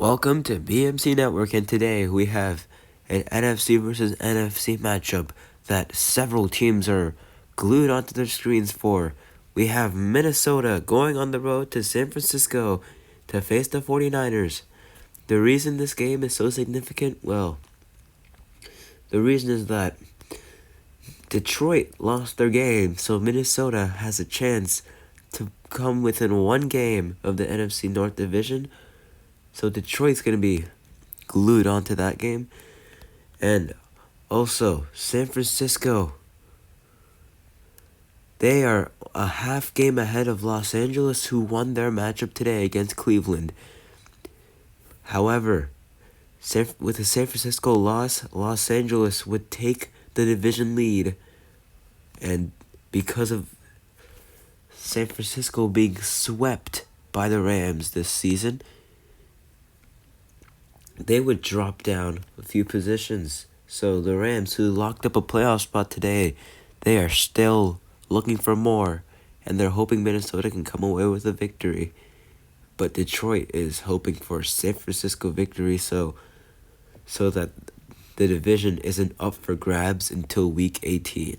Welcome to BMC Network, and today we have an NFC versus NFC matchup that several teams are glued onto their screens for. We have Minnesota going on the road to San Francisco to face the 49ers. The reason this game is so significant, well, the reason is that Detroit lost their game, so Minnesota has a chance to come within one game of the NFC North Division. So Detroit's going to be glued onto that game. And also, San Francisco, they are a half game ahead of Los Angeles, who won their matchup today against Cleveland. However, with the San Francisco loss, Los Angeles would take the division lead. And because of San Francisco being swept by the Rams this season, they would drop down a few positions. So the Rams, who locked up a playoff spot today, they are still looking for more, and they're hoping Minnesota can come away with a victory. But Detroit is hoping for a San Francisco victory so that the division isn't up for grabs until week 18.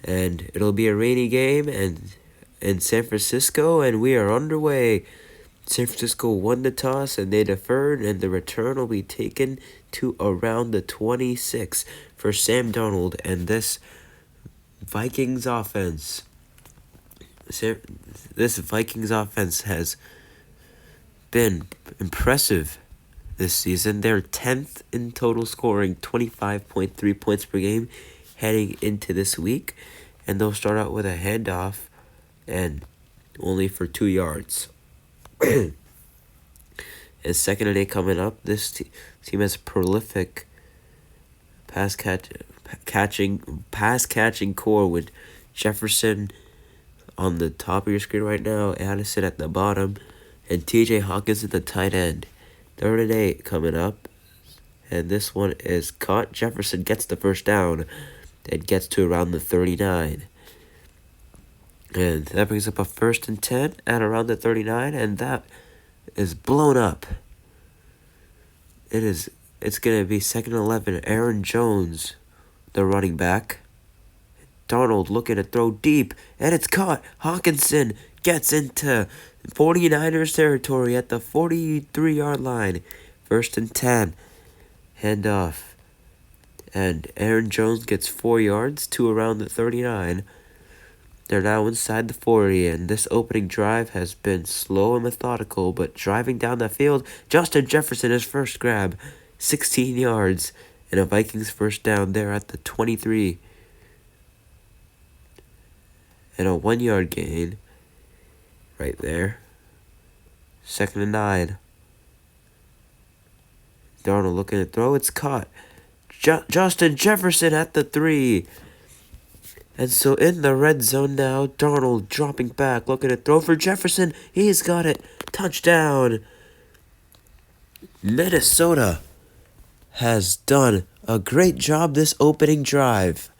And it'll be a rainy game in San Francisco, and we are underway. San Francisco won the toss and they deferred, and the return will be taken to around the 26 for Sam Darnold and this Vikings offense. This Vikings offense has been impressive this season. They're 10th in total scoring, 25.3 points per game heading into this week, and they'll start out with a handoff and only for 2 yards. And second and 8 coming up. This team has prolific pass catching core with Jefferson on the top of your screen right now, Addison at the bottom, and TJ Hawkins at the tight end. Third and 8 coming up, and this one is caught. Jefferson gets the first down and gets to around the 39. And that brings up a 1st and 10 at around the 39, and that is blown up. It's going to be 2nd and 11. Aaron Jones, the running back. Darnold looking to throw deep, and it's caught. Hawkinson gets into 49ers territory at the 43-yard line. 1st and 10. Handoff. And Aaron Jones gets 4 yards to around the 39. They're now inside the 40, and this opening drive has been slow and methodical, but driving down the field, Justin Jefferson, his first grab, 16 yards, and a Vikings first down there at the 23. And a 1-yard gain right there. 2nd and 9. Darnold looking to throw, it's caught. Justin Jefferson at the 3. And so in the red zone now, Darnold dropping back, looking to throw for Jefferson. He's got it. Touchdown. Minnesota has done a great job this opening drive.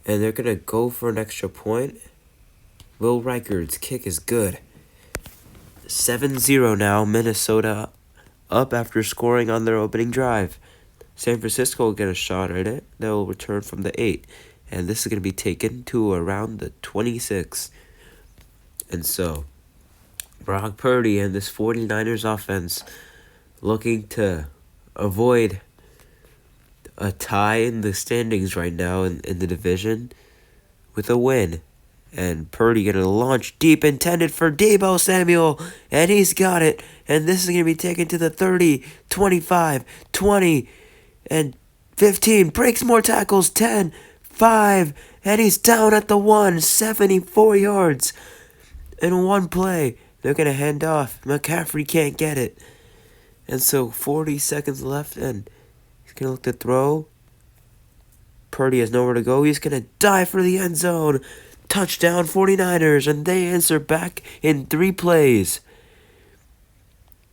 And they're going to go for an extra point. Will Reichard's kick is good. 7-0 now. Minnesota up after scoring on their opening drive. San Francisco will get a shot at it. They'll return from the 8. And this is going to be taken to around the 26. And so, Brock Purdy and this 49ers offense looking to avoid a tie in the standings right now in the division with a win. And Purdy going to launch deep, intended for Deebo Samuel. And he's got it. And this is going to be taken to the 30, 25, 20, and 15. Breaks more tackles. 10, 5, and he's down at the 1. 74 yards in one play. They're going to hand off. McCaffrey can't get it. And so 40 seconds left, and he's going to look to throw. Purdy has nowhere to go. He's going to dive for the end zone. Touchdown 49ers, and they answer back in 3 plays.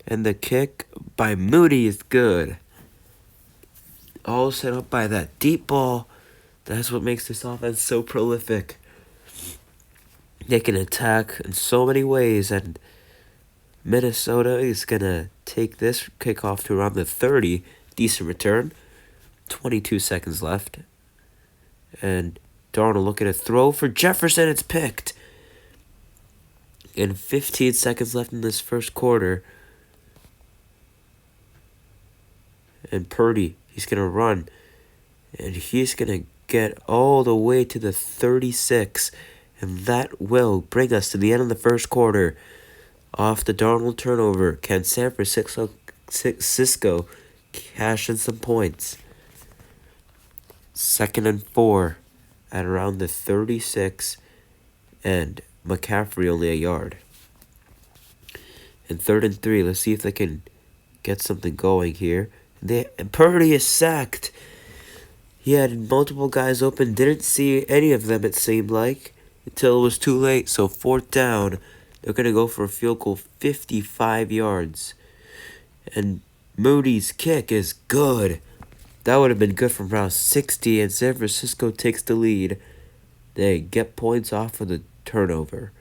And the kick by Moody is good. All set up by that deep ball. That's what makes this offense so prolific. They can attack in so many ways, and Minnesota is going to take this kickoff to around the 30. Decent return. 22 seconds left. And Darnold looking to throw for Jefferson. It's picked. And 15 seconds left in this first quarter. And Purdy, he's going to run. And he's going to get all the way to the 36. And that will bring us to the end of the first quarter. Off the Darnold turnover, can San Francisco cash in some points? 2nd and 4 at around the 36, and McCaffrey only a yard. And 3rd and 3, let's see if they can get something going here. And Purdy is sacked. He had multiple guys open, didn't see any of them, it seemed like, until it was too late. So 4th down. They're going to go for a field goal 55 yards. And Moody's kick is good. That would have been good from around 60, and San Francisco takes the lead. They get points off of the turnover.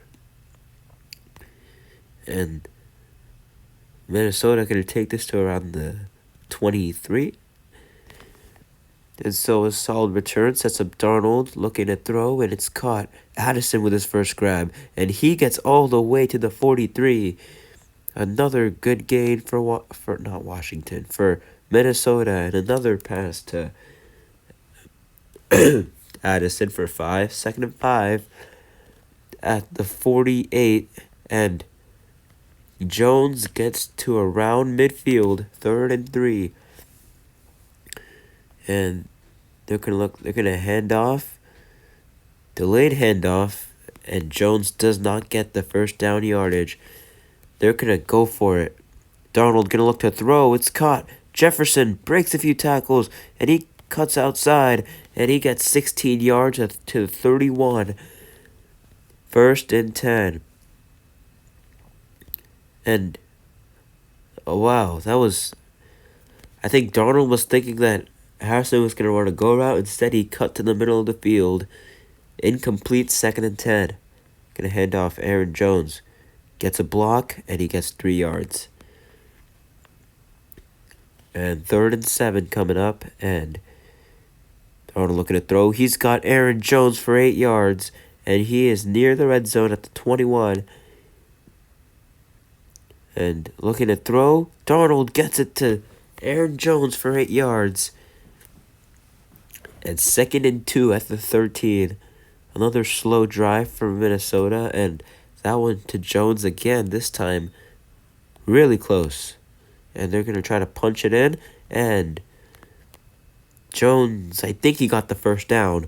And Minnesota going to take this to around the 23. And so a solid return sets up Darnold looking to throw, and it's caught. Addison with his first grab, and he gets all the way to the 43. Another good gain for Minnesota, and another pass to Addison for 5. 2nd and 5 at the 48, and Jones gets to around midfield. 3rd and 3. And they're gonna hand off, delayed handoff, and Jones does not get the first down yardage. They're gonna go for it. Darnold gonna look to throw. It's caught. Jefferson breaks a few tackles, and he cuts outside, and he gets 16 yards to 31. 1st and 10. And oh wow, that was. I think Darnold was thinking that Harrison was going to run a go route. Instead, he cut to the middle of the field. Incomplete. 2nd and 10. Going to hand off. Aaron Jones gets a block, and he gets 3 yards. And 3rd and 7 coming up, and Darnold looking to throw. He's got Aaron Jones for 8 yards, and he is near the red zone at the 21. And looking to throw. Darnold gets it to Aaron Jones for 8 yards. And 2nd and 2 at the 13. Another slow drive for Minnesota, and that one to Jones again, this time really close. And they're going to try to punch it in, and Jones, I think he got the first down.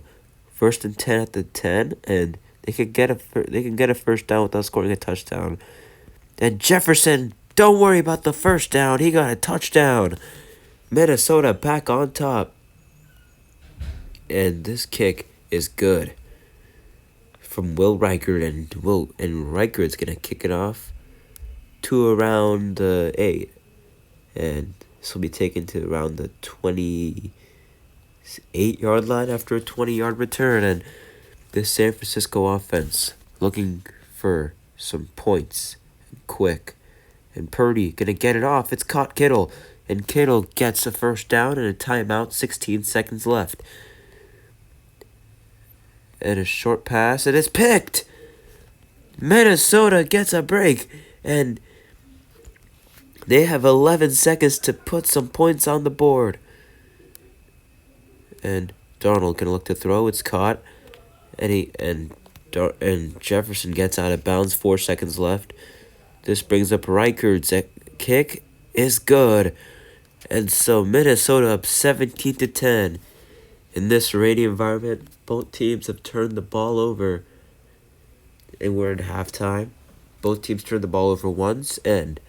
1st and 10 at the 10, and they can get a first down without scoring a touchdown. And Jefferson, don't worry about the first down, he got a touchdown. Minnesota back on top. And this kick is good from Will Reichert, and Reichert's gonna kick it off to around the 8, and this will be taken to around the 28-yard line after a 20-yard return. And this San Francisco offense looking for some points quick, and Purdy gonna get it off. It's caught Kittle, and Kittle gets a first down and a timeout. 16 seconds left. And a short pass, and it's picked. Minnesota gets a break, and they have 11 seconds to put some points on the board. And Darnold gonna look to throw. It's caught, and Jefferson gets out of bounds. 4 seconds left. This brings up Reichert's kick is good, and so Minnesota up 17-10. In this rainy environment, both teams have turned the ball over, and we're in halftime. Both teams turned the ball over once, and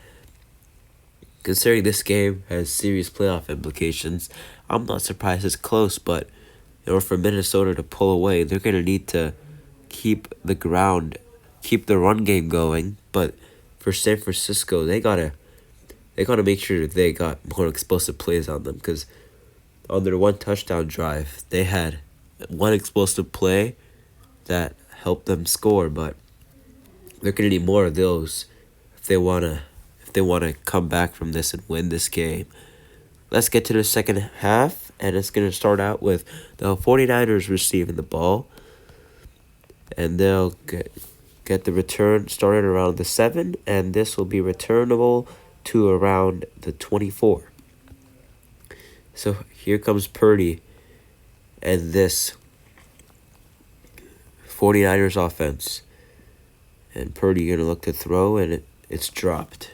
considering this game has serious playoff implications, I'm not surprised it's close, but in order for Minnesota to pull away, they're going to need to keep the run game going. But for San Francisco, they gotta make sure they got more explosive plays on them, because on their one touchdown drive, they had one explosive play that helped them score, but They're gonna need more of those if they wanna come back from this and win this game. Let's get to the second half, and it's gonna start out with the 49ers receiving the ball, and they'll get the return started around the 7, and this will be returnable to around the 24. So here comes Purdy and this 49ers offense. And Purdy going to look to throw, and it's dropped.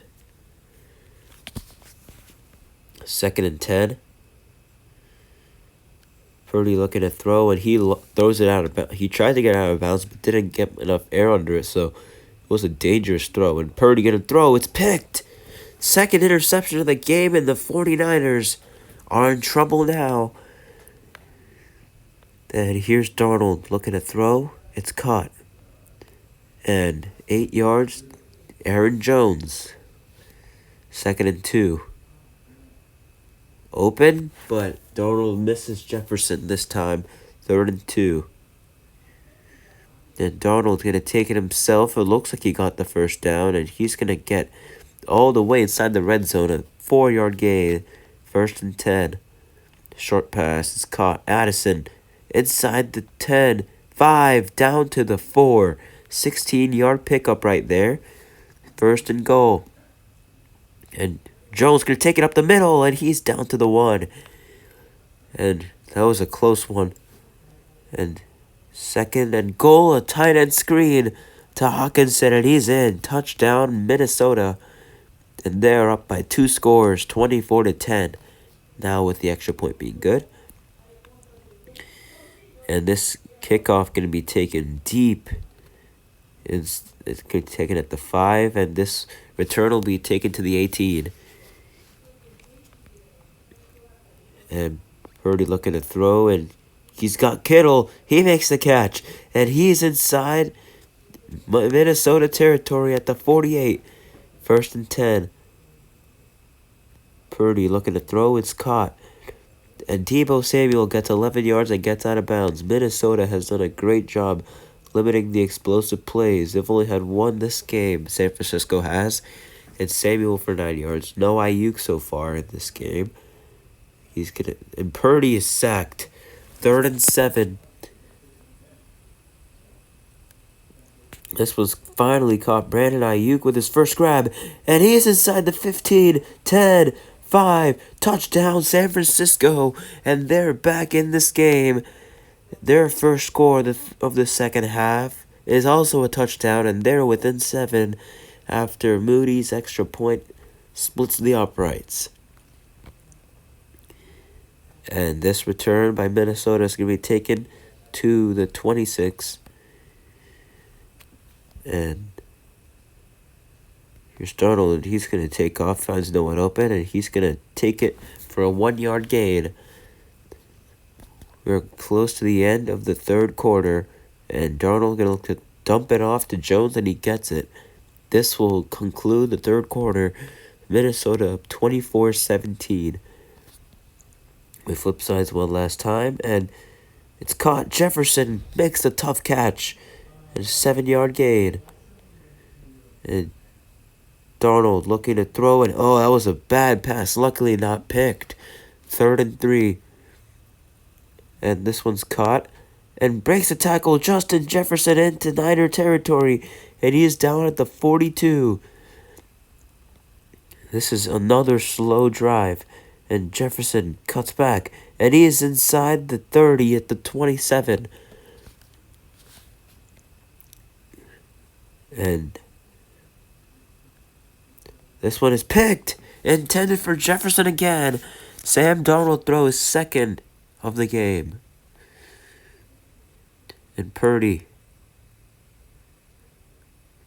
2nd and 10. Purdy looking to throw, and he throws it out of bounds. He tried to get out of bounds, but didn't get enough air under it, so it was a dangerous throw. And Purdy going to throw. It's picked. Second interception of the game, and the 49ers are in trouble now. And here's Darnold looking to throw. It's caught. And 8 yards, Aaron Jones. 2nd and 2. Open, but Darnold misses Jefferson this time. 3rd and 2. And Darnold's going to take it himself. It looks like he got the first down, and he's going to get all the way inside the red zone. A 4-yard gain. 1st and 10. Short pass is caught. Addison inside the 10. 5 down to the 4. 16-yard pickup right there. 1st and goal. And Jones going to take it up the middle, and he's down to the 1. And that was a close one. And 2nd and goal, a tight end screen to Hawkinson, and he's in. Touchdown, Minnesota. And they're up by 2 scores, 24-10. Now with the extra point being good. And this kickoff going to be taken deep. It's going to be taken at the 5, and this return will be taken to the 18. And Purdy looking to throw, and he's got Kittle. He makes the catch, and he's inside Minnesota territory at the 48. 1st and 10. Purdy looking to throw. It's caught. And Deebo Samuel gets 11 yards and gets out of bounds. Minnesota has done a great job limiting the explosive plays. They've only had one this game, San Francisco has. And Samuel for 9 yards. No Ayuk so far in this game. And Purdy is sacked. 3rd and 7. This was finally caught. Brandon Ayuk with his first grab. And he is inside the 15. 10. 5. Touchdown San Francisco. And they're back in this game. Their first score of the second half is also a touchdown, and they're within 7 after Moody's extra point splits the uprights. And this return by Minnesota is going to be taken to the 26. And here's Darnold, and he's going to take off, finds no one open, and he's going to take it for a 1-yard gain. We're close to the end of the 3rd quarter, and Darnold going to look to dump it off to Jones, and he gets it. This will conclude the 3rd quarter. Minnesota up 24-17. We flip sides one last time, and it's caught. Jefferson makes the tough catch, and a 7-yard gain. And Darnold looking to throw, and oh, that was a bad pass. Luckily not picked. 3rd and 3. And this one's caught. And breaks the tackle. Justin Jefferson into Niner territory. And he is down at the 42. This is another slow drive. And Jefferson cuts back. And he is inside the 30 at the 27. And this one is picked. Intended for Jefferson again. Sam Darnold throws 2nd of the game. And Purdy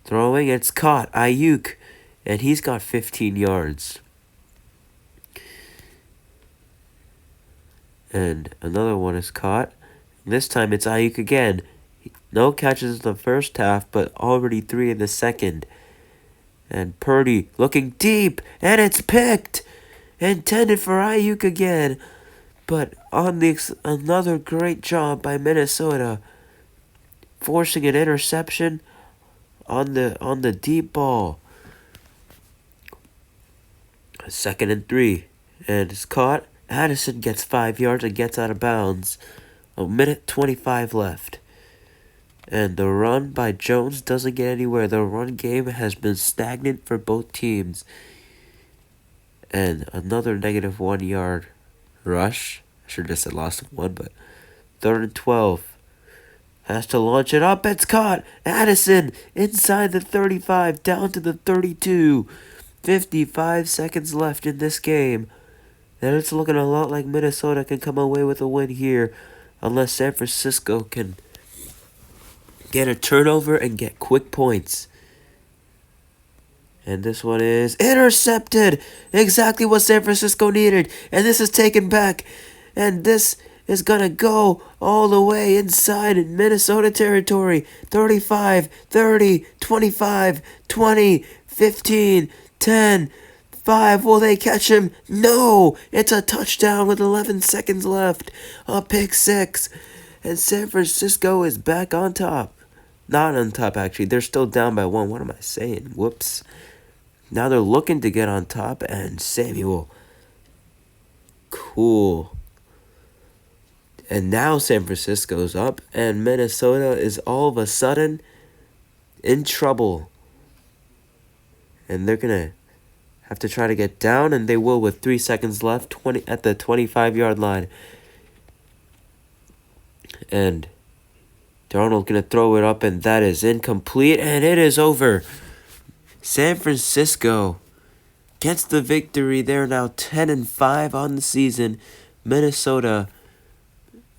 throwing, it's caught. Ayuk, and he's got 15 yards. And another one is caught. This time it's Ayuk again. No catches in the first half, but already 3 in the second. And Purdy looking deep, and it's picked. Intended for Ayuk again. But on another great job by Minnesota, forcing an interception on the deep ball. 2nd and 3. And it's caught. Addison gets 5 yards and gets out of bounds. 1:25 left. And the run by Jones doesn't get anywhere. The run game has been stagnant for both teams. And another -1 yard rush. I should have just said loss of 1, but 3rd and 12. Has to launch it up. It's caught. Addison inside the 35, down to the 32. 55 seconds left in this game. And it's looking a lot like Minnesota can come away with a win here, unless San Francisco can get a turnover and get quick points. And this one is intercepted. Exactly what San Francisco needed. And this is taken back. And this is going to go all the way inside in Minnesota territory. 35, 30, 25, 20, 15, 10, 5. Will they catch him? No. It's a touchdown with 11 seconds left. A pick six. And San Francisco is back on top. Not on top, actually. They're still down by 1. What am I saying? Whoops. Now they're looking to get on top, and Samuel. Cool. And now San Francisco's up, and Minnesota is all of a sudden in trouble. And they're going to have to try to get down, and they will with 3 seconds left at the 25-yard line. And Darnold going to throw it up, and that is incomplete, and it is over. San Francisco gets the victory. They're now 10-5 on the season. Minnesota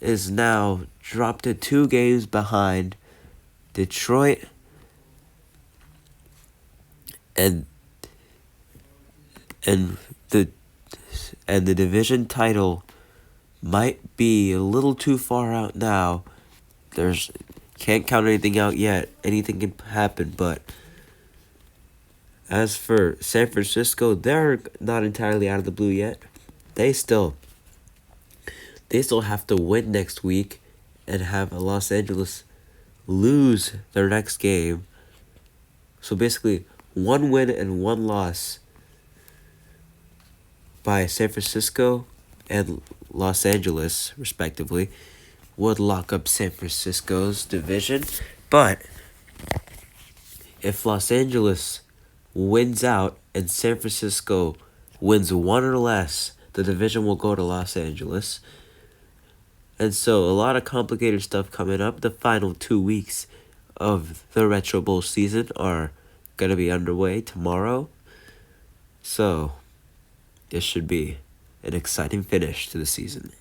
is now dropped to 2 games behind Detroit, and the division title might be a little too far out now. Can't count anything out yet. Anything can happen, but as for San Francisco, they're not entirely out of the blue yet. They still have to win next week and have Los Angeles lose their next game. So basically, 1 win and 1 loss by San Francisco and Los Angeles, respectively, would lock up San Francisco's division. But if Los Angeles wins out and San Francisco wins 1 or less, the division will go to Los Angeles. And so a lot of complicated stuff coming up. The final 2 weeks of the Retro Bowl season are going to be underway tomorrow. So this should be an exciting finish to the season.